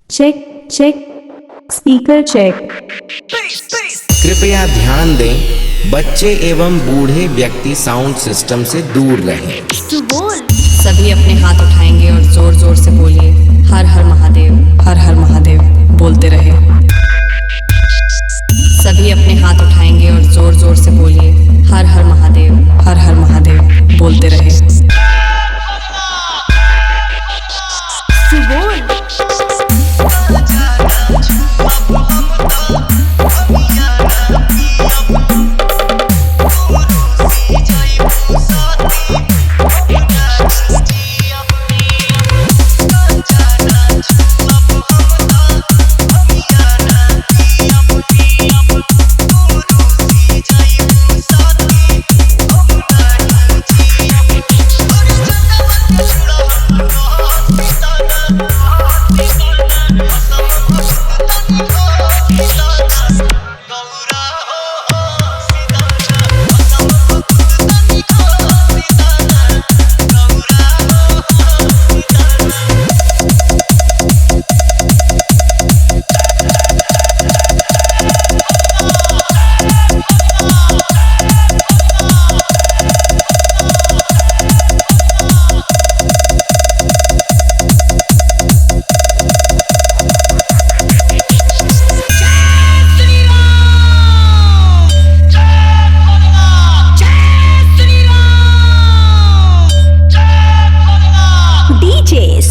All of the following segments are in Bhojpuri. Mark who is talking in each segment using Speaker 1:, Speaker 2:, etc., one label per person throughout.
Speaker 1: Check check speaker check.
Speaker 2: कृपया ध्यान दें, बच्चे एवं बूढ़े व्यक्ति साउंड सिस्टम से दूर रहें।
Speaker 3: सभी अपने हाथ उठाएंगे और जोर जोर से बोलिए, हर हर महादेव, हर हर महादेव बोलते रहे। सभी अपने हाथ उठाएंगे और जोर जोर से बोलिए, हर हर महादेव, हर हर महादेव बोलते रहे।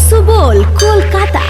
Speaker 1: सुबोल कोलकाता।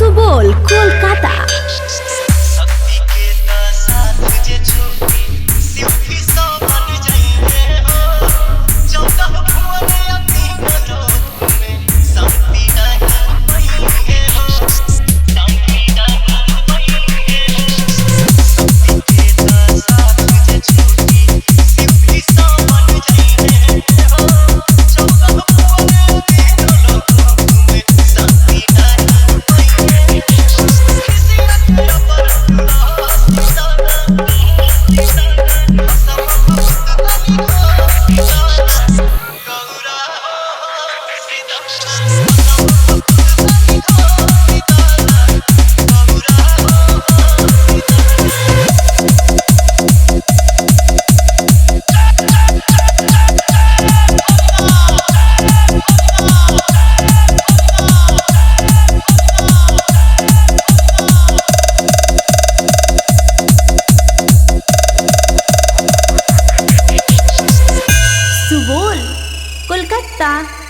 Speaker 1: सुबोल कोलकाता। सुबोल कोलकाता।